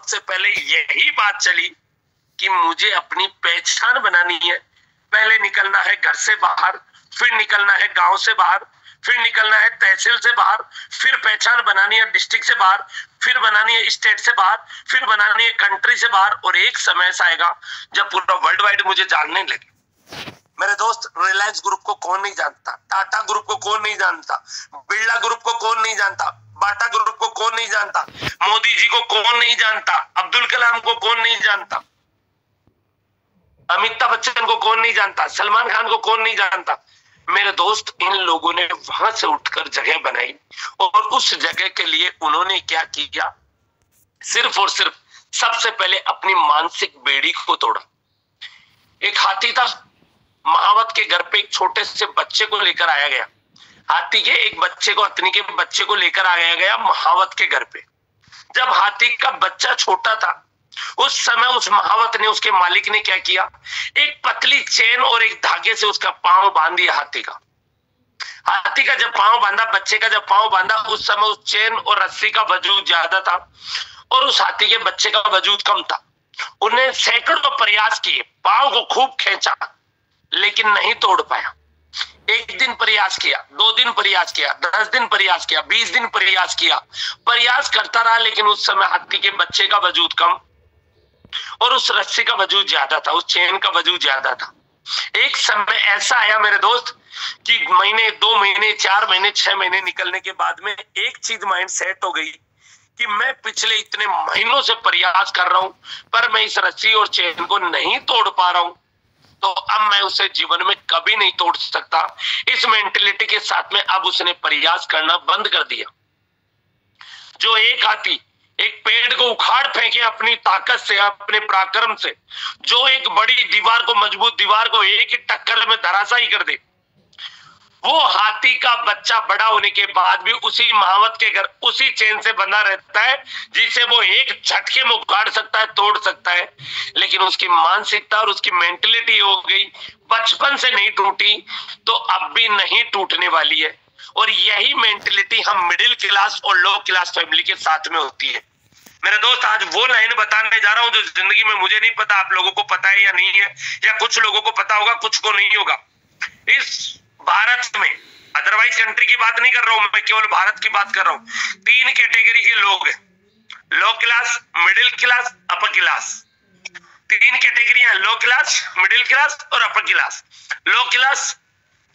सबसे पहले यही बात चली कि मुझे अपनी पहचान बनानी है। पहले निकलना है घर से बाहर, फिर निकलना है गांव से बाहर, फिर निकलना है तहसील से बाहर, फिर पहचान बनानी है डिस्ट्रिक्ट से बाहर, फिर बनानी है स्टेट से बाहर, फिर बनानी है कंट्री से बाहर। और एक समय ऐसा आएगा जब पूरा वर्ल्ड वाइड मुझे जानने लगे। मेरे दोस्त, रिलायंस ग्रुप को कौन नहीं जानता, टाटा ग्रुप को कौन नहीं जानता, बिरला ग्रुप को कौन नहीं जानता, बाटा ग्रुप को कौन नहीं जानता, मोदी जी को कौन नहीं जानता, अब्दुल कलाम को कौन नहीं जानता, अमिताभ बच्चन को कौन नहीं जानता, सलमान खान को कौन नहीं जानता। मेरे दोस्त, इन लोगों ने वहां से उठकर जगह बनाई और उस जगह के लिए उन्होंने क्या किया, सिर्फ और सिर्फ सबसे पहले अपनी मानसिक बेड़ी को तोड़ा। एक हाथी था, महावत के घर पे एक छोटे से बच्चे को लेकर आया गया। हाथी के एक बच्चे को, हथनी के बच्चे को लेकर आया गया महावत के घर पे। जब हाथी का बच्चा छोटा था, उस समय उस महावत ने, उसके मालिक ने क्या किया, एक पतली चेन और एक धागे से उसका पांव बांध दिया हाथी का। हाथी का जब पांव बांधा, बच्चे का जब पांव बांधा, उस समय उस चेन और रस्सी का वजूद ज्यादा था और उस हाथी के बच्चे का वजूद कम था। उन्हें सैकड़ों प्रयास किए, पांव को खूब खींचा, लेकिन नहीं तोड़ पाया। एक दिन प्रयास किया, 2 दिन प्रयास किया, 10 दिन प्रयास किया, 20 दिन प्रयास किया, प्रयास करता रहा, लेकिन उस समय हाथी के बच्चे का वजूद कम और उस रस्सी का वजूद ज्यादा था, उस चेन का वजूद ज्यादा था। एक समय ऐसा आया मेरे दोस्त कि महीने, 2 महीने, 4 महीने, 6 महीने निकलने के बाद में एक चीज माइंड सेट हो गई कि मैं पिछले इतने महीनों से प्रयास कर रहा हूं, पर मैं इस रस्सी और चेन को नहीं तोड़ पा रहा हूं, तो अब मैं उसे जीवन में कभी नहीं तोड़ सकता। इस मेंटेलिटी के साथ में अब उसने प्रयास करना बंद कर दिया। जो एक हाथी एक पेड़ को उखाड़ फेंके अपनी ताकत से, अपने पराक्रम से, जो एक बड़ी दीवार को, मजबूत दीवार को एक ही टक्कर में धराशायी कर दे, वो हाथी का बच्चा बड़ा होने के बाद भी उसी महावत के घर उसी चेन से बंधा रहता है, जिसे वो एक झटके में उखाड़ सकता है, तोड़ सकता है। लेकिन उसकी मानसिकता और उसकी मेंटेलिटी हो गई, बचपन से नहीं टूटी तो अब भी नहीं टूटने वाली है। और यही मेंटेलिटी हम मिडिल क्लास और लो क्लास फैमिली के साथ में होती है। मेरे दोस्त, आज वो लाइन बताने जा रहा हूं जो जिंदगी में, मुझे नहीं पता आप लोगों को पता है या नहीं है, या कुछ लोगों को पता होगा, कुछ को नहीं होगा। इस भारत में, अदरवाइज कंट्री की बात नहीं कर रहा हूं मैं, केवल भारत की बात कर रहा हूं। 3 कैटेगरी के लोग हैं, low class, middle class, upper class. 3 कैटेगरियां, लो क्लास, मिडिल क्लास और अपर क्लास। लो क्लास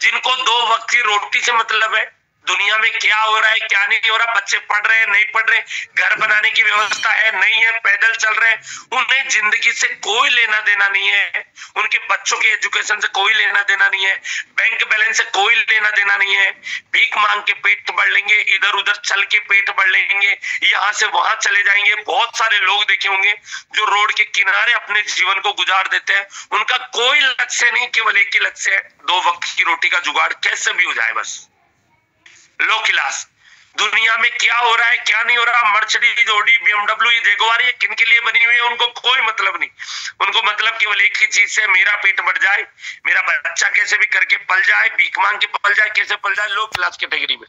जिनको 2 वक्त की रोटी से मतलब है, दुनिया में क्या हो रहा है क्या नहीं हो रहा, बच्चे पढ़ रहे हैं नहीं पढ़ रहे, घर बनाने की व्यवस्था है नहीं है, पैदल चल रहे हैं, उन्हें जिंदगी से कोई लेना देना नहीं है, उनके बच्चों के एजुकेशन से कोई लेना देना नहीं है, बैंक बैलेंस से कोई लेना देना नहीं है। भीख मांग के पेट बढ़ लेंगे, इधर उधर चल के पेट बढ़ लेंगे, यहाँ से वहां चले जाएंगे। बहुत सारे लोग देखे होंगे जो रोड के किनारे अपने जीवन को गुजार देते हैं, उनका कोई लक्ष्य नहीं, केवल एक ही लक्ष्य है, 2 वक्त की रोटी का जुगाड़ कैसे भी हो जाए बस। लो क्लास, दुनिया में क्या हो रहा है क्या नहीं हो रहा, मर्सिडीज, ऑडी, BMW, जगुआर, ये किन के लिए बनी हुई है उनको कोई मतलब नहीं। उनको मतलब केवल एक ही चीज से, मेरा पेट बढ़ जाए, मेरा बच्चा कैसे भी करके पल जाए, भीख मांग के पल जाए, कैसे पल जाए। लो क्लास कैटेगरी में।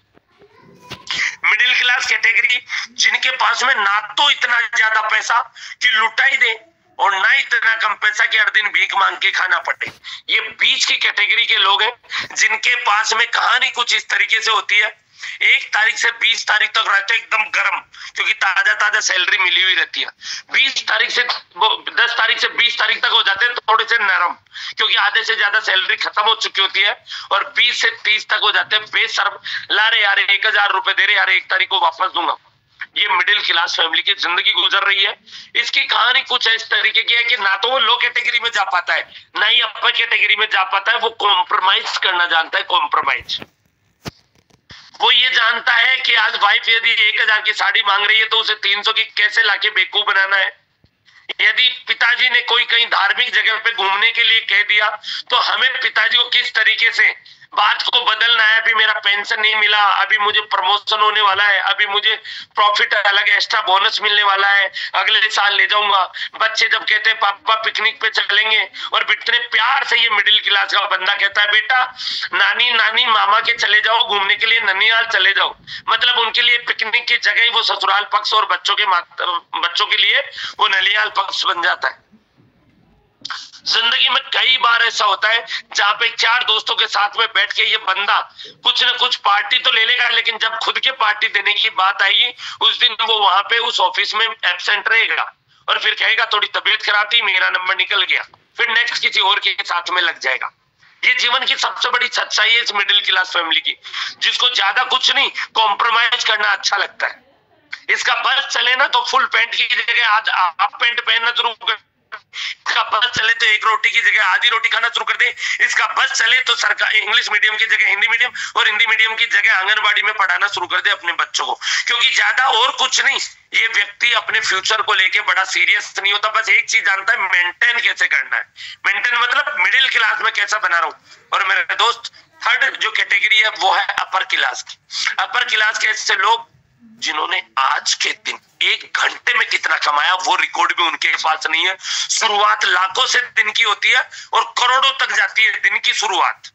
मिडिल क्लास कैटेगरी, जिनके पास में ना तो इतना ज्यादा पैसा कि लुटाई दे और ना इतना कम पैसा कि हर दिन भीख मांग के खाना पड़े। ये बीच की कैटेगरी के लोग हैं, जिनके पास में कहानी कुछ इस तरीके से होती है, 1 तारीख से 20 तारीख तक रहते हैं एकदम गर्म, क्योंकि ताजा ताजा सैलरी मिली हुई रहती है। 10 तारीख से 20 तारीख तक हो जाते हैं थोड़े से नरम, क्योंकि आधे से ज्यादा सैलरी खत्म हो चुकी होती है, और 20 से 30 तक हो जाते हैं बेशर्म, ला रे यार 1000 रुपए दे रहे यार, 1 तारीख को वापस दूंगा। ये मिडिल क्लास फैमिली की जिंदगी गुजर रही है। इसकी कहानी कुछ इस तरीके की है कि ना तो वो लो कैटेगरी में जा पाता है, ना ही अपर कैटेगरी में जा पाता है, वो कॉम्प्रोमाइज करना जानता है। कॉम्प्रोमाइज, वो ये जानता है कि आज वाइफ यदि 1000 की साड़ी मांग रही है तो उसे 300 की कैसे लाके बेवकूफ बनाना है। यदि पिताजी ने कोई कहीं धार्मिक जगह पे घूमने के लिए कह दिया तो हमें पिताजी को किस तरीके से बात को बदलना है। अभी मेरा पेंशन नहीं मिला, अभी मुझे प्रमोशन होने वाला है, अभी मुझे प्रॉफिट अलग एक्स्ट्रा बोनस मिलने वाला है, अगले साल ले जाऊंगा। बच्चे जब कहते हैं पापा पिकनिक पे चलेंगे, और इतने प्यार से ये मिडिल क्लास का बंदा कहता है बेटा नानी नानी मामा के चले जाओ घूमने के लिए, ननिहाल चले जाओ, मतलब उनके लिए पिकनिक की जगह ही वो ससुराल पक्ष और बच्चों के लिए वो ननिहाल पक्ष बन जाता है। जिंदगी में कई बार ऐसा होता है जहां पे चार दोस्तों के साथ में बैठ के ये बंदा कुछ ना कुछ पार्टी तो ले लेगा, लेकिन जब खुद के पार्टी देने की बात आएगी उस दिन वो वहां पे उस ऑफिस में एब्सेंट रहेगा और फिर कहेगा थोड़ी तबीयत खराब थी, मेरा नंबर निकल गया, फिर नेक्स्ट किसी और के साथ में लग जाएगा। ये जीवन की सबसे बड़ी सच्चाई है इस मिडिल क्लास फैमिली की, जिसको ज्यादा कुछ नहीं कॉम्प्रोमाइज करना अच्छा लगता है। इसका बस चले ना तो फुल पैंट की जगह आज हाफ पैंट पहनना शुरू कर, इसका बस चले तो एक रोटी की जगह आधी रोटी खाना शुरू कर दे, इसका बस चले तो सरकार इंग्लिश मीडियम की जगह हिंदी मीडियम और हिंदी मीडियम की जगह आंगनबाड़ी में पढ़ाना शुरू कर दे अपने बच्चों को, क्योंकि ज्यादा और कुछ नहीं, ये व्यक्ति अपने फ्यूचर को लेके बड़ा सीरियस नहीं होता, बस एक चीज जानता है मेंटेन कैसे करना है। मेंटेन मतलब मिडिल क्लास में कैसा बना रहा हूं। और मेरे दोस्त थर्ड जो कैटेगरी है वो है अपर क्लास की। अपर क्लास के ऐसे लोग जिन्होंने आज के दिन 1 घंटे में कितना कमाया वो रिकॉर्ड भी उनके पास नहीं है। शुरुआत लाखों से दिन की होती है और करोड़ों तक जाती है। दिन की शुरुआत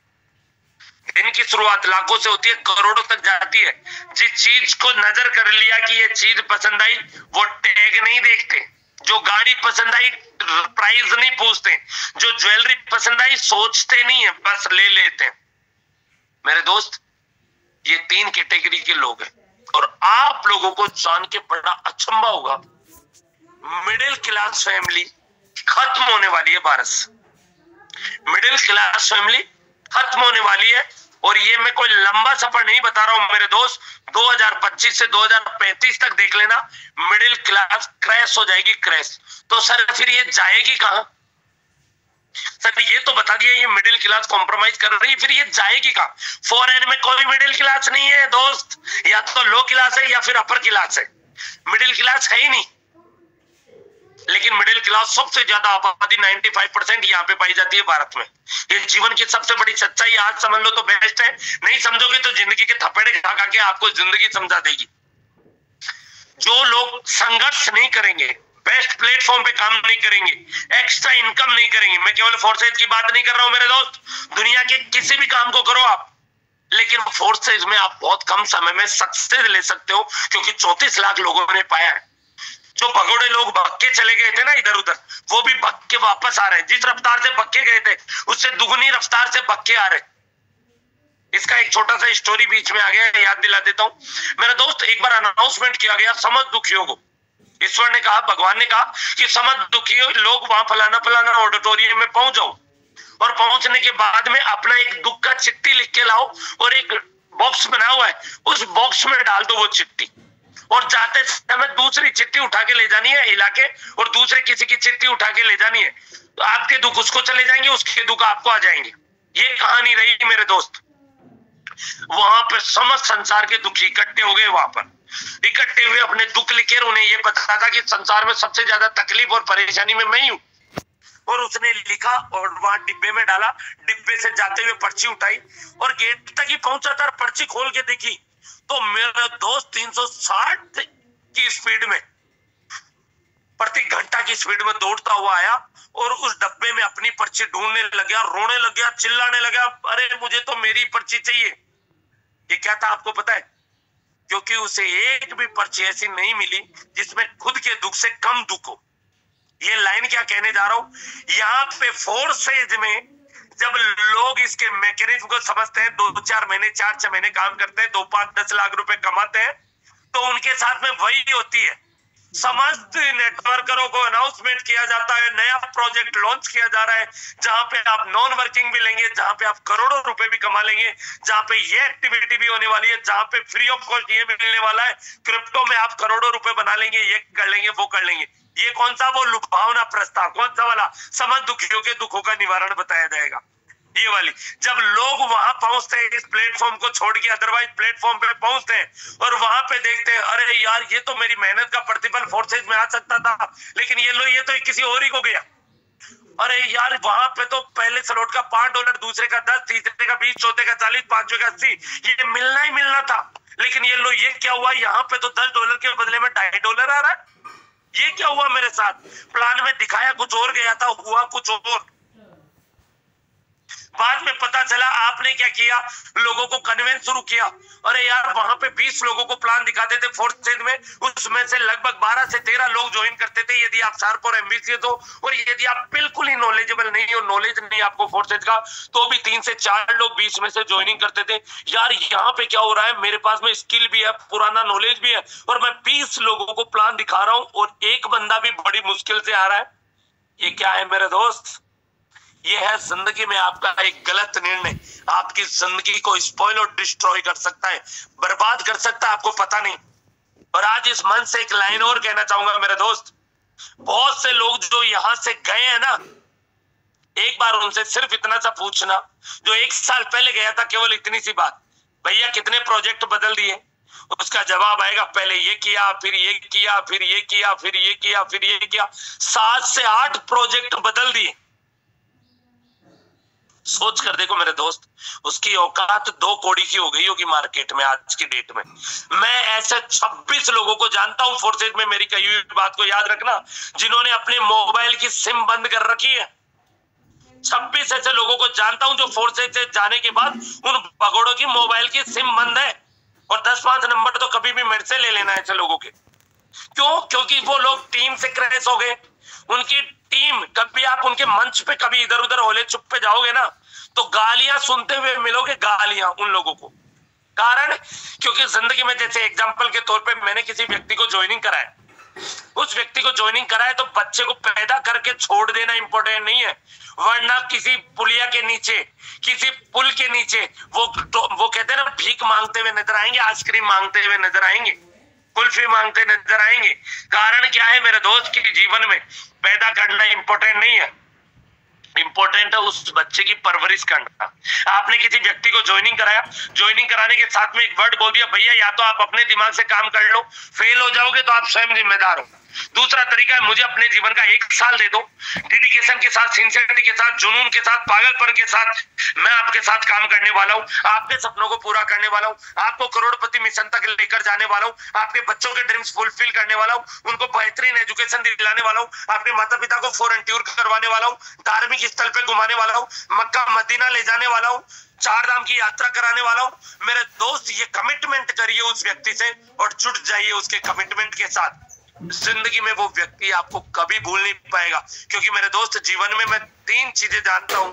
लाखों से होती है, करोड़ों तक जाती है। जिस चीज को नजर कर लिया कि ये चीज पसंद आई, वो टैग नहीं देखते। जो गाड़ी पसंद आई प्राइस नहीं पूछते, जो ज्वेलरी पसंद आई सोचते नहीं है, बस ले लेते हैं। मेरे दोस्त ये 3 कैटेगरी के लोग हैं और आप लोगों को जान के बड़ा अचंभा होगा, मिडिल क्लास फैमिली खत्म होने वाली है भारत से। मिडिल क्लास फैमिली खत्म होने वाली है और ये मैं कोई लंबा सफर नहीं बता रहा हूं मेरे दोस्त। 2025 से 2035 तक देख लेना, मिडिल क्लास क्रैश हो जाएगी, क्रैश। तो सर फिर ये जाएगी कहां? सर ये तो बता दिया ये मिडिल क्लास कॉम्प्रोमाइज कर रही है, फिर ये जाएगी कहां? फॉरेन में कोई मिडिल क्लास नहीं है दोस्त, या तो लो क्लास है या फिर अपर क्लास है, मिडिल क्लास है ही नहीं। लेकिन मिडिल क्लास सबसे ज्यादा आबादी 95% यहाँ पे पाई जाती है भारत में। ये जीवन की सबसे बड़ी सच्चाई, आज समझ लो तो बेस्ट है, नहीं समझोगे तो जिंदगी के थप्पड़े खा खा के आपको जिंदगी समझा देगी। जो लोग संघर्ष नहीं करेंगे, बेस्ट प्लेटफॉर्म पे काम नहीं करेंगे, एक्स्ट्रा इनकम नहीं करेंगे, मैं केवल फोर्सेज की बात नहीं कर रहा हूं मेरे दोस्त, दुनिया के किसी भी काम को करो आप, लेकिन फोर्सेज में आप बहुत कम समय में सक्सेस ले सकते हो, क्योंकि 34 लाख लोगों ने पाया है। जो भगोड़े लोग भग के चले गए थे ना इधर उधर, वो भी भग के वापस आ रहे हैं। जिस रफ्तार से भग के गए थे उससे दुगनी रफ्तार से भग के आ रहे। इसका एक छोटा सा स्टोरी बीच में आ गया, याद दिला देता हूं मेरा दोस्त। एक बार अनाउंसमेंट किया गया समझ दुखियों को, ईश्वर ने कहा, भगवान ने कहा कि समझ दुखी लोग वहां फलाना फलाना ऑडिटोरियम में पहुंच जाओ, और पहुंचने के बाद में अपना एक दुख का चिट्ठी लिख के लाओ, और एक बॉक्स बना हुआ है उस बॉक्स में डाल दो वो चिट्ठी, और जाते समय दूसरी चिट्ठी उठा के ले जानी है हिला के, और दूसरे किसी की चिट्ठी उठा के ले जानी है। तो आपके दुख उसको चले जाएंगे, उसके दुख आपको आ जाएंगे। ये कहानी रही मेरे दोस्त। वहां पे समस्त संसार के दुखी इकट्ठे हो गए, वहां पर इकट्ठे हुए अपने दुख लिखे, उन्हें ये पता था कि संसार में सबसे ज्यादा तकलीफ और परेशानी में मैं ही हूं। और उसने लिखा और वहां डिब्बे में डाला। डिब्बे से जाते हुए पर्ची उठाई और गेट तक ही पहुंचा था, पर्ची खोल के देखी तो मेरा दोस्त 360 की स्पीड में, प्रति घंटा की स्पीड में दौड़ता हुआ आया और उस डब्बे में अपनी पर्ची ढूंढने लग गया, रोने लग गया, चिल्लाने लगा, अरे मुझे तो मेरी पर्ची चाहिए। ये क्या था आपको पता है? क्योंकि उसे एक भी पर्ची ऐसी नहीं मिली जिसमें खुद के दुख से कम दुख हो। ये लाइन क्या कहने जा रहा हूं, यहाँ पे फोर्सेज में जब लोग इसके मैकेनिज्म को समझते हैं, 2-4 महीने 4-6 महीने काम करते हैं, 2-5-10 लाख रुपए कमाते हैं, तो उनके साथ में वही होती है। समस्त नेटवर्करों को अनाउंसमेंट किया जाता है, नया प्रोजेक्ट लॉन्च किया जा रहा है, जहां पे आप नॉन वर्किंग भी लेंगे, जहां पे आप करोड़ों रुपए भी कमा लेंगे, जहां पे ये एक्टिविटी भी होने वाली है, जहां पे फ्री ऑफ कॉस्ट ये भी मिलने वाला है, क्रिप्टो में आप करोड़ों रुपए बना लेंगे, ये कर लेंगे, वो कर लेंगे। ये कौन सा वो लुभावना प्रस्ताव, कौन सा वाला? समझ दुखियों के दुखों का निवारण बताया जाएगा, ये वाली। जब लोग वहां पहुंचते हैं इस प्लेटफॉर्म को छोड़ के अदरवाइज प्लेटफॉर्म पे पहुंचते हैं और वहां पे देखते हैं, अरे यार ये तो मेरी मेहनत का प्रतिफल फोर्सेज में आ सकता था, लेकिन ये लो ये तो किसी और ही को गया। अरे यार वहां पे तो पहले स्लॉट का $5, दूसरे का 10, तीसरे का 20, चौथे का 40, पांचवे का 80, ये मिलना ही मिलना था। लेकिन ये क्या हुआ, यहाँ पे तो $10 के बदले में $2.5 आ रहा है। ये क्या हुआ मेरे साथ? प्लान में दिखाया कुछ और गया था, हुआ कुछ और। बाद में पता चला आपने क्या किया, लोगों को कन्वेंस शुरू किया। अरे यार वहां पे 20 लोगों को प्लान दिखाते थे फोर्थ सेज में, उसमें से लगभग 12 से 13 लोग ज्वाइन करते थे यदि आप शार्प और एम्बिशियस हो, और यदि आप बिल्कुल ही नॉलेजेबल नहीं हो, नॉलेज नहीं आपको फोर्थ सेज का, तो भी 3 से 4 लोग 20 में से ज्वाइनिंग करते थे। यार यहाँ पे क्या हो रहा है, मेरे पास में स्किल भी है, पुराना नॉलेज भी है, और मैं 20 लोगों को प्लान दिखा रहा हूं और एक बंदा भी बड़ी मुश्किल से आ रहा है। ये क्या है मेरे दोस्त? ये है जिंदगी में आपका एक गलत निर्णय, आपकी जिंदगी को स्पॉइल और डिस्ट्रॉय कर सकता है, बर्बाद कर सकता है, आपको पता नहीं। और आज इस मन से एक लाइन और कहना चाहूंगा मेरे दोस्त, बहुत से लोग जो यहां से गए हैं ना, एक बार उनसे सिर्फ इतना सा पूछना, जो 1 साल पहले गया था, केवल इतनी सी बात, भैया कितने प्रोजेक्ट बदल दिए? उसका जवाब आएगा, पहले ये किया, फिर ये किया, फिर ये किया, फिर ये किया, फिर ये किया। 7 से 8 प्रोजेक्ट बदल दिए। सोच कर देखो मेरे दोस्त, उसकी औकात 2 कौड़ी की हो गई होगी मार्केट में आज की डेट में। मैं ऐसे 26 लोगों को जानता हूं फोर्सेज में, मेरी कही हुई बात को याद रखना, जिन्होंने अपने मोबाइल की सिम बंद कर रखी है। 26 ऐसे लोगों को जानता हूं जो फोर्सेज से जाने के बाद उन भगोड़ों की मोबाइल की सिम बंद है। और 10-5 नंबर तो कभी भी मेरे से ले लेना ऐसे लोगों के। क्यों? क्योंकि वो लोग टीम से क्रैश हो गए। उनकी टीम, कभी आप उनके मंच पे कभी इधर उधर होले चुप पे जाओगे ना, तो गालियां सुनते हुए मिलोगे, गालियां उन लोगों को। कारण क्योंकि जिंदगी में, जैसे एग्जांपल के तौर पे मैंने किसी व्यक्ति को ज्वाइनिंग कराया, उस व्यक्ति को ज्वाइनिंग कराया तो बच्चे को पैदा करके छोड़ देना इंपॉर्टेंट नहीं है, वरना किसी पुलिया के नीचे, किसी पुल के नीचे वो कहते हैं ना, भीख मांगते हुए नजर आएंगे, आइसक्रीम मांगते हुए नजर आएंगे, कुल्फी मांगते नजर आएंगे। कारण क्या है मेरे दोस्त की जीवन में पैदा करना इंपॉर्टेंट नहीं है, इंपॉर्टेंट है उस बच्चे की परवरिश करना। आपने किसी व्यक्ति को ज्वाइनिंग कराया, ज्वाइनिंग कराने के साथ में एक वर्ड बोल दिया, भैया या तो आप अपने दिमाग से काम कर लो, फेल हो जाओगे तो आप स्वयं जिम्मेदार हो। दूसरा तरीका है, मुझे अपने जीवन का 1 साल दे दो, डेडिकेशन के साथ, सिंसियरिटी के साथ, जुनून के साथ, पागलपन के साथ मैं आपके साथ काम करने वाला हूँ, आपके सपनों को पूरा करने वाला हूँ, आपको करोड़पति मिशन तक लेकर जाने वाला हूँ, आपके बच्चों के ड्रीम्स फुलफिल करने वाला हूँ, उनको बेहतरीन एजुकेशन दिलाने वाला हूँ, आपके माता पिता को फॉरेन टूर करवाने वाला हूँ, धार्मिक स्थल पे घुमाने वाला हूँ, मक्का मदीना ले जाने वाला हूँ, 4 धाम की यात्रा कराने वाला हूँ। मेरे दोस्त, ये कमिटमेंट करिए उस व्यक्ति से और जुट जाइए उसके कमिटमेंट के साथ। जिंदगी में वो व्यक्ति आपको कभी भूल नहीं पाएगा। क्योंकि मेरे दोस्त, जीवन में मैं 3 चीजें जानता हूं।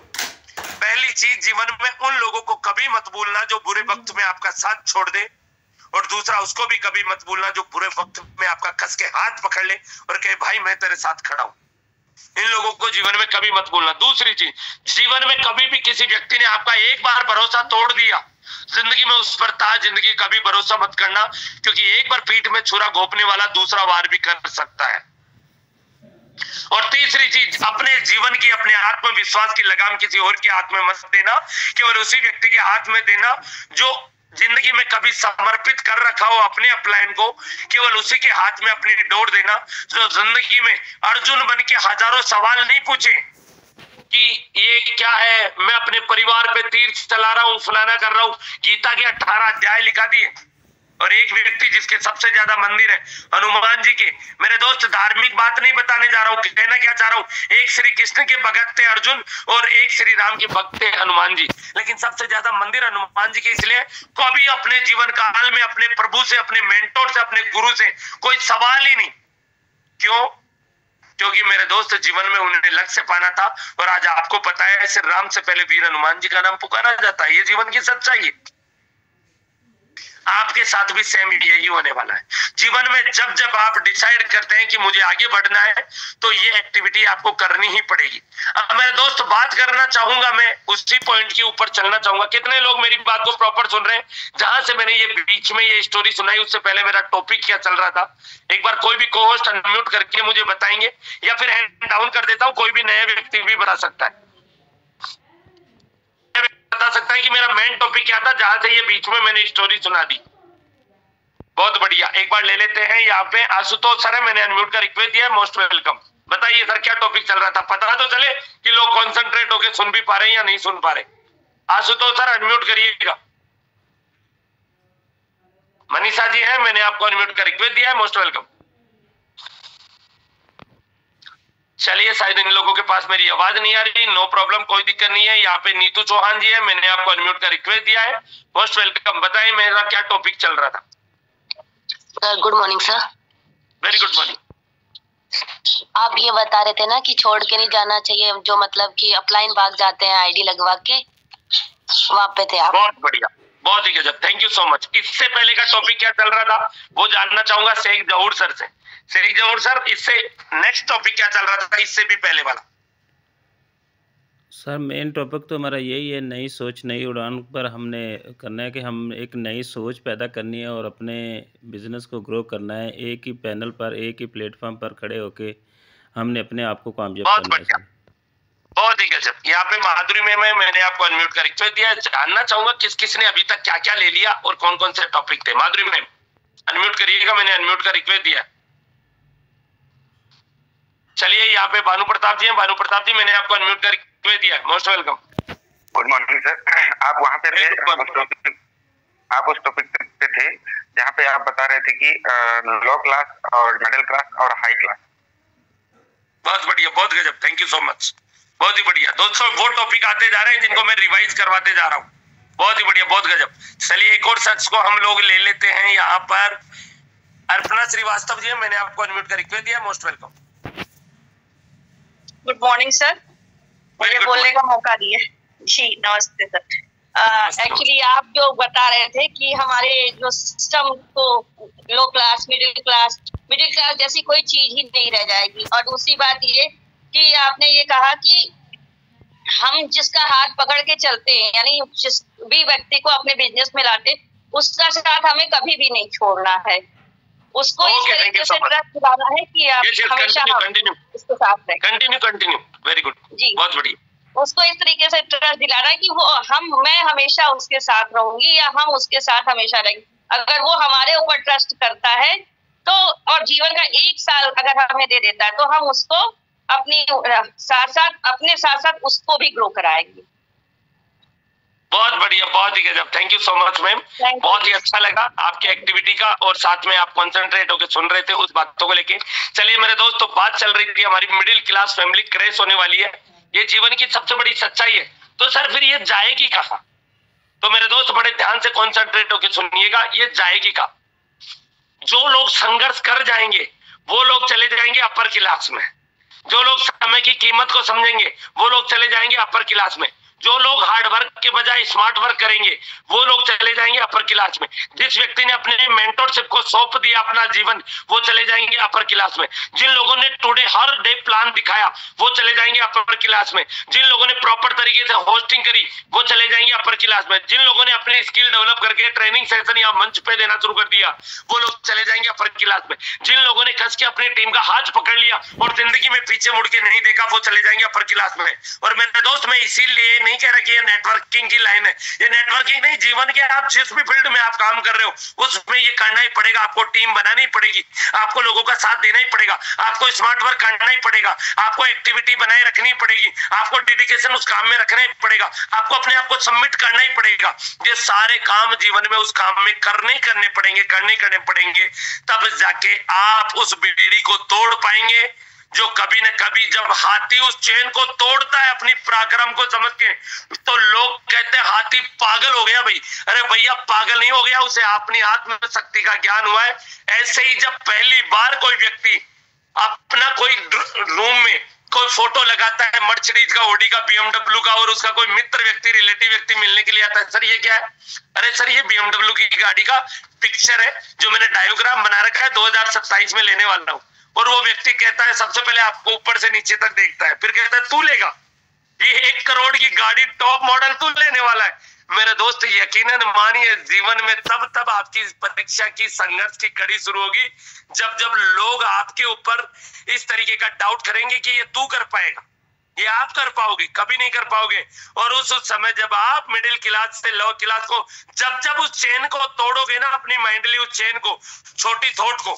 पहली चीज, जीवन में उन लोगों को कभी मत भूलना जो बुरे वक्त में आपका साथ छोड़ दे, और दूसरा, उसको भी कभी मत भूलना जो बुरे वक्त में आपका कस के हाथ पकड़ ले और कहे भाई मैं तेरे साथ खड़ा हूं। इन लोगों को जीवन में कभी मत भूलना। दूसरी चीज, जीवन में कभी भी किसी व्यक्ति ने आपका एक बार भरोसा तोड़ दिया, जिंदगी में उस पर जिंदगी कभी भरोसा मत करना, क्योंकि एक बार पीठ में छुरा घोंपने वाला दूसरा वार भी कर सकता है। और तीसरी चीज, अपने जीवन की, अपने आत्मविश्वास की लगाम किसी और के हाथ में मत देना, केवल उसी व्यक्ति के हाथ में देना जो जिंदगी में कभी समर्पित कर रखा हो अपने अपलाइन को, केवल उसी के हाथ में अपनी डोर देना जो जिंदगी में अर्जुन बन के हजारों सवाल नहीं पूछे कि ये क्या है, मैं अपने परिवार पे तीर चला रहा हूँ, फलाना कर रहा हूँ। गीता के 18 अध्याय लिखा दिए। और एक व्यक्ति जिसके सबसे ज्यादा मंदिर है, हनुमान जी के। मेरे दोस्त, धार्मिक बात नहीं बताने जा रहा हूँ, कहना क्या चाह रहा हूँ, एक श्री कृष्ण के भक्त थे अर्जुन और एक श्री राम के भक्त थे हनुमान जी, लेकिन सबसे ज्यादा मंदिर हनुमान जी के। इसलिए कभी अपने जीवन काल में अपने प्रभु से, अपने मेंटोर से, अपने गुरु से कोई सवाल ही नहीं। क्यों? क्योंकि मेरे दोस्त, जीवन में उन्हें लक्ष्य पाना था, और आज आपको पता है श्री राम से पहले वीर हनुमान जी का नाम पुकारा जाता है। ये जीवन की सच्चाई है। आपके साथ भी सेम यही होने वाला है। जीवन में जब जब आप डिसाइड करते हैं कि मुझे आगे बढ़ना है, तो ये एक्टिविटी आपको करनी ही पड़ेगी। अब मेरे दोस्त, बात करना चाहूंगा, मैं उसी पॉइंट के ऊपर चलना चाहूंगा। कितने लोग मेरी बात को प्रॉपर सुन रहे हैं? जहां से मैंने ये बीच में ये स्टोरी सुनाई, उससे पहले मेरा टॉपिक क्या चल रहा था, एक बार कोई भी को-होस्ट अनम्यूट करके मुझे बताएंगे, या फिर हैंड डाउन कर देता हूं, कोई भी नया व्यक्ति भी बता सकता है, बता सकता है कि मेरा मेन टॉपिक क्या था, जहां से ये बीच में मैंने स्टोरी सुना दी। बहुत बढ़िया, एक बार ले लेते हैं। यहाँ पे आशुतोष सर है, मैंने अनम्यूट का रिक्वेस्ट दिया है, मोस्ट वेलकम। बताइए सर क्या टॉपिक चल रहा था, पता तो चले कि लोग कॉन्सेंट्रेट होके सुन भी पा रहे हैं या नहीं सुन पा रहे। आशुतोष सर अनम्यूट करिएगा। मनीषा जी हैं, मैंने आपको अनम्यूट का रिक्वेस्ट दिया है, मोस्ट वेलकम। चलिए शायद इन लोगों के पास मेरी आवाज नहीं आ रही, नो प्रॉब्लम, कोई दिक्कत नहीं है। यहाँ पे नीतू चौहान जी है, मैंने आपको अनम्यूट का रिक्वेस्ट दिया है, मोस्ट वेलकम। बताइए मेरा क्या टॉपिक चल रहा था। Good morning sir. Very good morning. आप ये बता रहे थे ना कि छोड़ के नहीं जाना चाहिए, जो मतलब कि अपलाइन भाग जाते हैं आईडी लगवा के, वहाँ पे थे आप। बहुत बढ़िया, बहुत ही गजब, थैंक यू सो मच। इससे पहले का टॉपिक क्या चल रहा था वो जानना चाहूंगा शेख जहूर सर से। शेख जहूर सर, इससे नेक्स्ट टॉपिक क्या चल रहा था इससे भी पहले वाला? सर मेन टॉपिक तो हमारा यही है, नई सोच नई उड़ान पर हमने करना है कि हम एक नई सोच पैदा करनी है और अपने बिजनेस को ग्रो करना है। एक ही पैनल पर, एक ही प्लेटफॉर्म पर खड़े होके हमने अपने आप को कामयाब करना है। बहुत ही गजब। यहाँ पे माधुरी में मैंने आपको अनम्यूट का रिक्वेस्ट दिया, जानना चाहूंगा किस किस ने अभी तक क्या क्या ले लिया और कौन कौन से टॉपिक थे। माधुरी में अनम्यूट करिएगा, मैंने अनम्यूट का रिक्वेस्ट दिया। चलिए यहाँ पे भानु प्रताप जी हैं, भानु प्रताप जी मैंने आपको अनम्यूट का रिक्वेस्ट दिया, most welcome. Good morning sir. आप वहाँ पे थे, आप उस टॉपिक पे थे जहाँ पे आप बता रहे थे कि लो क्लास और मिडिल क्लास और हाई क्लास। बहुत बढ़िया, बहुत गजब, थैंक यू सो मच, बहुत ही बढ़िया। दोस्तों वो टॉपिक आते जा रहे हैं जिनको मैं रिवाइज करवाते जा रहा हूँ, बहुत ही बढ़िया, बहुत गजब। चलिए एक और शख्स को हम लोग ले लेते हैं यहाँ पर, अर्पणा श्रीवास्तव जी, मैंने आपको अनम्यूट का रिक्वेस्ट दिया, most welcome. Good morning sir, मुझे बोलने का मौका दिया जी। नमस्ते सर। एक्चुअली आप जो बता रहे थे कि हमारे जो सिस्टम को लो क्लास मिडिल क्लास जैसी कोई चीज ही नहीं रह जाएगी। और दूसरी बात ये कि आपने ये कहा कि हम जिसका हाथ पकड़ के चलते हैं, यानी जिस भी व्यक्ति को अपने बिजनेस में लाते, उसका साथ हमें कभी भी नहीं छोड़ना है। उसको इस तरीके से ट्रस्ट दिलाना है कि आप हमेशा उसके साथ रहें। कंटिन्यू, वेरी गुड जी, बहुत बढ़िया। उसको इस तरीके से ट्रस्ट दिलाना है कि वो मैं हमेशा उसके साथ रहूंगी या हम उसके साथ हमेशा रहेंगे। अगर वो हमारे ऊपर ट्रस्ट करता है तो, और जीवन का 1 साल अगर हमें दे देता है, तो हम उसको अपने साथ साथ उसको भी ग्रो कराएंगे। बहुत बढ़िया, बहुत ही गजब, thank you so much ma'am, बहुत ही अच्छा लगा आपकी एक्टिविटी का, और साथ में आप कंसंट्रेट होकर सुन रहे थे उस बातों को लेके। चलिए मेरे दोस्त, तो बात चल रही थी हमारी मिडिल क्लास फैमिली क्रैश होने वाली है, ये जीवन की सबसे बड़ी सच्चाई है। तो सर फिर ये जाएगी कहाँ? तो मेरे दोस्त बड़े ध्यान से कंसंट्रेट होकर सुनिएगा, ये जाएगी कहाँ? जो लोग संघर्ष कर जाएंगे वो लोग चले जाएंगे अपर क्लास में, जो लोग समय की कीमत को समझेंगे वो लोग चले जाएंगे अपर क्लास में, जो लोग हार्ड वर्क के बजाय स्मार्ट वर्क करेंगे वो लोग चले जाएंगे अपर क्लास में, जिस व्यक्ति ने अपने मेंटरशिप को सौंप दिया अपना जीवन वो चले जाएंगे अपर क्लास में, जिन लोगों ने टुडे हर डे प्लान दिखाया वो चले जाएंगे अपर क्लास में, जिन लोगों ने प्रॉपर तरीके से होस्टिंग करी वो चले जाएंगे अपर क्लास में, जिन लोगों ने अपनी स्किल डेवलप करके ट्रेनिंग सेशन या मंच पे देना शुरू कर दिया वो लोग चले जाएंगे अपर क्लास में, जिन लोगों ने कस के अपनी टीम का हाथ पकड़ लिया और जिंदगी में पीछे मुड़ के नहीं देखा वो चले जाएंगे अपर क्लास में। और मेरे दोस्त, मैं इसीलिए नहीं कह रहा कि ये नेटवर्किंग की लाइन है, ये नेटवर्किंग नहीं, जीवन के आप जिस भी फील्ड में आप काम कर रहे हो उसमें ये करना ही पड़ेगा। आपको टीम बनानी पड़ेगी, आपको लोगों का साथ देना ही पड़ेगा, आपको स्मार्ट वर्क करना ही पड़ेगा, आपको एक्टिविटी बनाए रखनी पड़ेगी, आपको डेडिकेशन उस काम में रखना ही पड़ेगा, आपको अपने आप को सबमिट करना ही पड़ेगा। ये सारे काम जीवन में उस काम में करने पड़ेंगे, तब जाके आप उस बेड़ी को तोड़ पाएंगे जो कभी न कभी, जब हाथी उस चेन को तोड़ता है अपनी पराक्रम को समझ के, तो लोग कहते हैं हाथी पागल हो गया भाई। अरे भैया पागल नहीं हो गया, उसे अपनी आत्म शक्ति का ज्ञान हुआ है। ऐसे ही जब पहली बार कोई व्यक्ति अपना कोई रूम में कोई फोटो लगाता है मर्सिडीज का, ऑडी का, BMW का, और उसका कोई मित्र व्यक्ति, रिलेटिव व्यक्ति मिलने के लिए आता है, सर ये क्या है? अरे सर ये BMW की गाड़ी का पिक्चर है जो मैंने डायोग्राम बना रखा है, 2027 में लेने वाला हूँ। और वो व्यक्ति कहता है, सबसे पहले आपको ऊपर से नीचे तक देखता है, फिर कहता है तू लेगा ये 1 करोड़ की गाड़ी, टॉप मॉडल तू लेने वाला है। मेरे दोस्त यकीनन मानिए, जीवन में तब आपकी परीक्षा की संघर्ष की कड़ी शुरू होगी जब लोग आपके ऊपर इस तरीके का डाउट करेंगे कि ये तू कर पाएगा, ये आप कर पाओगे, कभी नहीं कर पाओगे। और उस समय जब आप मिडिल क्लास से लो क्लास को जब उस चेन को तोड़ोगे ना, अपनी माइंडली उस चेन को, छोटी थॉट को,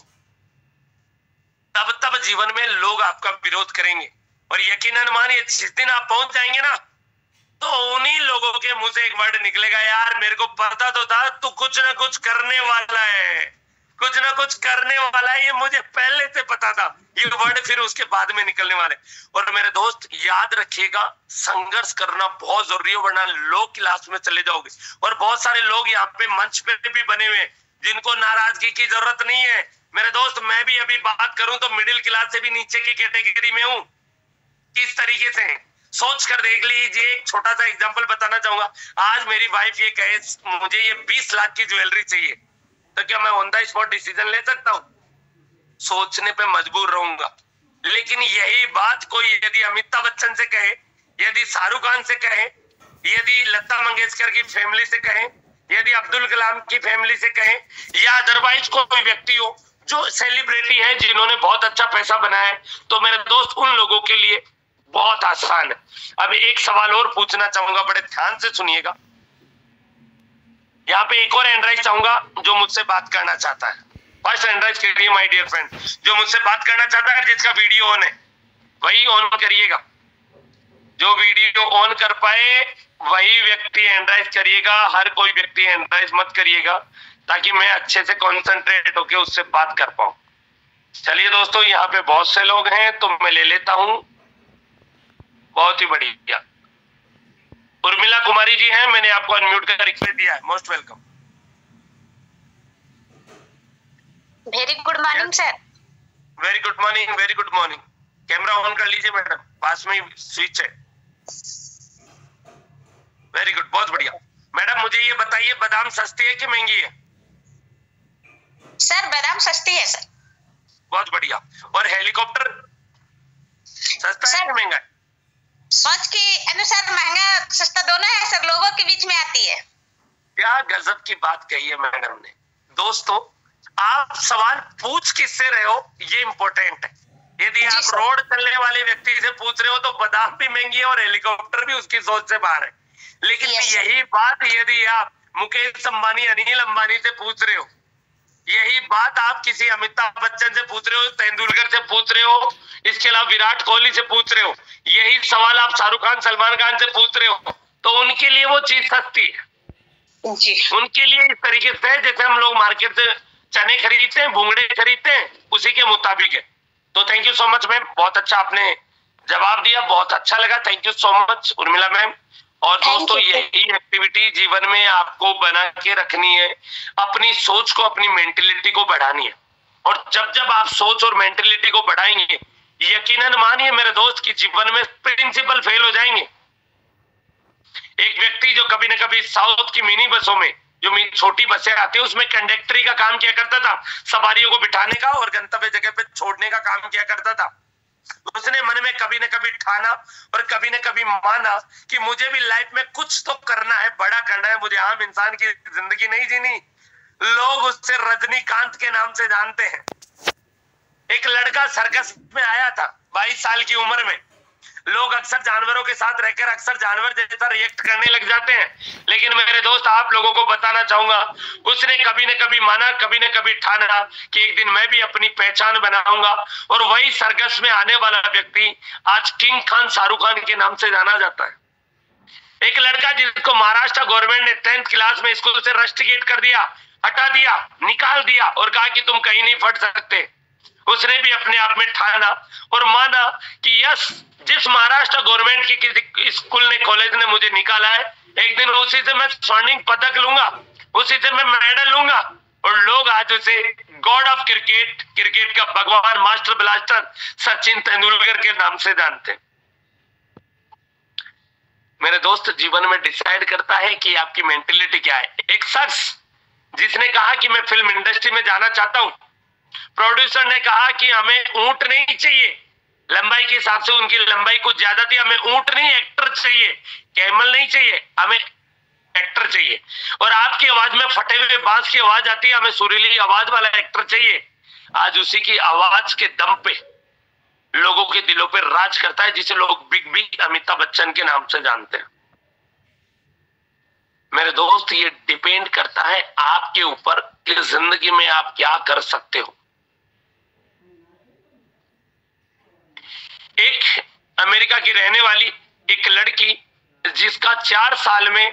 तब जीवन में लोग आपका विरोध करेंगे। और यकीनन मानिए जिस दिन आप पहुंच जाएंगे ना, तो उन्हीं लोगों के मुंह से एक वर्ड निकलेगा, यार मेरे को पता तो था तू कुछ ना कुछ करने वाला है, कुछ ना कुछ करने वाला है, ये मुझे पहले से पता था। ये वर्ड फिर उसके बाद में निकलने वाले। और मेरे दोस्त याद रखिएगा, संघर्ष करना बहुत जरूरी है, वरना लो क्लास में चले जाओगे। और बहुत सारे लोग यहाँ पे मंच पे भी बने हुए जिनको नाराजगी की जरूरत नहीं है। मेरे दोस्त मैं भी अभी बात करूं तो मिडिल क्लास से भी नीचे की कैटेगरी में हूं। किस तरीके से सोच कर देख लीजिए। एक छोटा सा एग्जांपल बताना चाहूंगा। आज मेरी वाइफ ये कहे मुझे ये 20 लाख की ज्वेलरी चाहिए, तो क्या मैं ऑन द स्पॉट डिसीजन ले सकता हूँ? सोचने पे मजबूर रहूंगा। लेकिन यही बात कोई यदि अमिताभ बच्चन से कहे, यदि शाहरुख खान से कहे, यदि लता मंगेशकर की फैमिली से कहे, यदि अब्दुल कलाम की फैमिली से कहे, या अदरवाइज कोई व्यक्ति हो जो सेलिब्रिटी है जिन्होंने बहुत अच्छा पैसा बनाया है, तो मेरे दोस्त उन लोगों के लिए बहुत आसान है। अब एक सवाल और पूछना चाहूंगा, बड़े ध्यान से सुनिएगा। यहाँ पे एक और एंड्राइड चाहूंगा जो मुझसे बात करना चाहता है। फर्स्ट एंड्राइड के लिए माय डियर फ्रेंड, जो मुझसे बात करना चाहता है, जिसका वीडियो ऑन है वही ऑन करिएगा। जो वीडियो ऑन कर पाए वही व्यक्ति एंड्राइड करिएगा। हर कोई व्यक्ति एंड्राइड मत करिएगा, ताकि मैं अच्छे से कॉन्सेंट्रेट होके उससे बात कर पाऊं। चलिए दोस्तों, यहाँ पे बहुत से लोग हैं तो मैं ले लेता हूं। बहुत ही बढ़िया, उर्मिला कुमारी जी हैं, मैंने आपको अनम्यूट कर रिक्वेस्ट दिया है। Most welcome. Very good morning sir. Very good morning, very good morning. Camera on कर लीजिए मैडम, पास में ही स्विच है। वेरी गुड, बहुत बढ़िया। मैडम मुझे ये बताइए, बादाम सस्ती है कि महंगी है? सर बादाम सस्ती है सर। बहुत बढ़िया। और हेलीकॉप्टर सस्ता है कि महंगा है? सोच के अनुसार महंगा सस्ता दोनों है सर, लोगों के बीच में आती है। क्या गजब की बात कही है मैडम ने। दोस्तों आप सवाल पूछ किससे रहे हो ये इंपॉर्टेंट है। यदि आप रोड चलने वाले व्यक्ति से पूछ रहे हो तो बादाम भी महंगी है और हेलीकॉप्टर भी उसकी सोच से बाहर है। लेकिन यही बात यदि आप मुकेश अंबानी, अनिल अंबानी से पूछ रहे हो, यही बात आप किसी अमिताभ बच्चन से पूछ रहे हो, तेंदुलकर से पूछ रहे हो, इसके अलावा विराट कोहली से पूछ रहे हो, यही सवाल आप शाहरुख खान, सलमान खान से पूछ रहे हो, तो उनके लिए वो चीज सस्ती है जी। उनके लिए इस तरीके से जैसे हम लोग मार्केट से चने खरीदते हैं, भूंगड़े खरीदते हैं, उसी के मुताबिक है। तो thank you so much ma'am, बहुत अच्छा आपने जवाब दिया, बहुत अच्छा लगा। Thank you so much Urmila ma'am. और दोस्तों यही एक्टिविटी जीवन में आपको बना के रखनी है, अपनी सोच को, अपनी मेंटेलिटी को बढ़ानी है। और जब जब आप सोच और मेंटेलिटी को बढ़ाएंगे, यकीनन मानिए मेरे दोस्त की जीवन में प्रिंसिपल फेल हो जाएंगे। एक व्यक्ति जो कभी न कभी साउथ की मिनी बसों में, जो छोटी बसें आती है, उसमें कंडक्टरी का काम किया करता था, सवारियों को बिठाने का और गंतव्य जगह पे छोड़ने का काम किया करता था। उसने मन में कभी न कभी ठाना और कभी न कभी माना कि मुझे भी लाइफ में कुछ तो करना है, बड़ा करना है, मुझे आम इंसान की जिंदगी नहीं जीनी। लोग उससे रजनीकांत के नाम से जानते हैं। एक लड़का सर्कस में आया था 22 साल की उम्र में। लोग अक्सर जानवरों के साथ रहकर अक्सर जानवर जैसा रिएक्ट करने लग जाते हैं, लेकिन मेरे दोस्त आप लोगों को बताना चाहूंगा, उसने कभी न कभी माना, कभी न कभी ठाना कि एक दिन मैं भी अपनी पहचान बनाऊंगा। और वही सर्कस में आने वाला व्यक्ति आज किंग खान, शाहरुख खान के नाम से जाना जाता है। एक लड़का जिसको महाराष्ट्र गवर्नमेंट ने 10th क्लास में स्कूल से रस्टिकेट कर दिया, हटा दिया, निकाल दिया और कहा कि तुम कहीं नहीं फट सकते, उसने भी अपने आप में ठाना और माना कि यस, जिस महाराष्ट्र गवर्नमेंट की किसी स्कूल ने, कॉलेज ने मुझे निकाला है, एक दिन उसी से मैं स्वर्णिम पदक लूंगा, उसी से मैं मेडल लूंगा। और लोग आज उसे गॉड ऑफ क्रिकेट, क्रिकेट का भगवान, मास्टर ब्लास्टर सचिन तेंदुलकर के नाम से जानते हैं। मेरे दोस्त जीवन में डिसाइड करता है कि आपकी मेंटेलिटी क्या है। एक शख्स जिसने कहा कि मैं फिल्म इंडस्ट्री में जाना चाहता हूं, प्रोड्यूसर ने कहा कि हमें ऊंट नहीं चाहिए, लंबाई के हिसाब से उनकी लंबाई कुछ ज्यादा थी, हमें ऊंट नहीं एक्टर चाहिए, कैमल नहीं चाहिए, हमें एक्टर चाहिए। और आपकी आवाज में फटे हुए बांस की आवाज आती है, हमें सुरीली आवाज वाला एक्टर चाहिए। आज उसी की आवाज के दम पे लोगों के दिलों पे राज करता है, जिसे लोग बिग बी अमिताभ बच्चन के नाम से जानते हैं। मेरे दोस्त ये डिपेंड करता है आपके ऊपर कि जिंदगी में आप क्या कर सकते हो। अमेरिका की रहने वाली एक लड़की, जिसका 4 साल में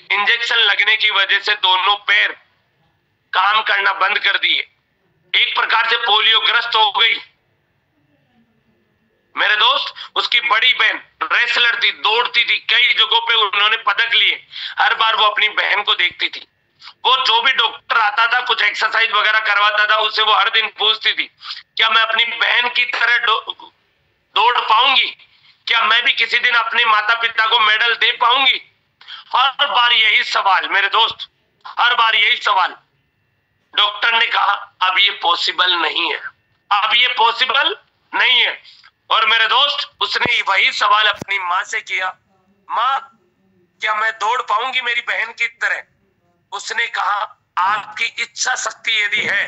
इंजेक्शन लगने की वजह से दोनों पैर काम करना बंद कर दिए, एक प्रकार से पोलियोग्रस्त हो गई। मेरे दोस्त, उसकी बड़ी बहन रेसलर थी, दौड़ती थी, कई जगहों पे उन्होंने पदक लिए। हर बार वो अपनी बहन को देखती थी। वो जो भी डॉक्टर आता था, कुछ एक्सरसाइज वगैरह करवाता था, उससे वो हर दिन पूछती थी, क्या मैं अपनी बहन की तरह दौड़ पाऊंगी? क्या मैं भी किसी दिन अपने माता पिता को मेडल दे पाऊंगी? हर बार यही सवाल मेरे दोस्त, हर बार यही सवाल। डॉक्टर ने कहा अब ये पॉसिबल नहीं है, अब ये पॉसिबल नहीं है। और मेरे दोस्त, उसने वही सवाल अपनी माँ से किया, माँ क्या मैं दौड़ पाऊंगी मेरी बहन की तरह? उसने कहा आपकी इच्छा शक्ति यदि है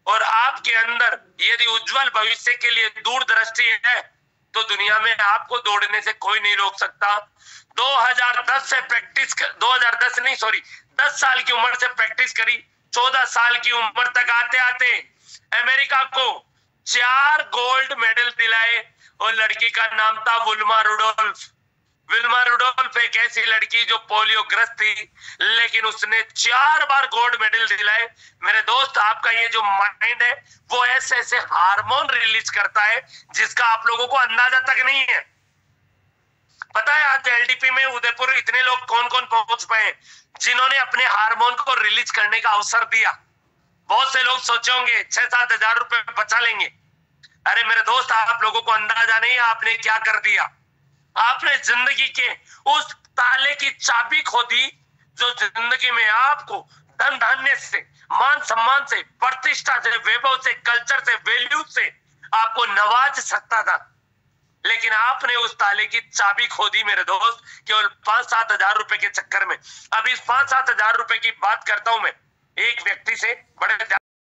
और आपके अंदर यदि उज्जवल भविष्य के लिए दूरदृष्टि है तो दुनिया में आपको दौड़ने से कोई नहीं रोक सकता। 2010 से प्रैक्टिस 10 साल की उम्र से प्रैक्टिस करी, 14 साल की उम्र तक आते आते अमेरिका को 4 गोल्ड मेडल दिलाए और लड़की का नाम था विल्मा रुडोल्फ। विल्मा रुडोल्फ एक ऐसी लड़की जो पोलियोग्रस्त थी, लेकिन उसने 4 बार गोल्ड मेडल दिलाए। मेरे दोस्त, आपका ये जो माइंड है वो ऐसे ऐसे हार्मोन रिलीज करता है जिसका आप लोगों को अंदाजा तक नहीं है। पता है आज एलडीपी में उदयपुर इतने लोग कौन कौन पहुंच पाए जिन्होंने अपने हार्मोन को रिलीज करने का अवसर दिया? बहुत से लोग सोचे होंगे 6-7 हजार रुपए बचा लेंगे। अरे मेरे दोस्त, आप लोगों को अंदाजा नहीं है आपने क्या कर दिया। आपने जिंदगी के उस ताले की चाबी खो दी जो जिंदगी में आपको धन धान्य से, मान सम्मान से, प्रतिष्ठा से, वैभव से, कल्चर से, वैल्यू से आपको नवाज सकता था, लेकिन आपने उस ताले की चाबी खो दी मेरे दोस्त, केवल 5-7 हजार रुपए के चक्कर में। अब इस 5-7 हजार रुपए की बात करता हूं मैं एक व्यक्ति से, बड़े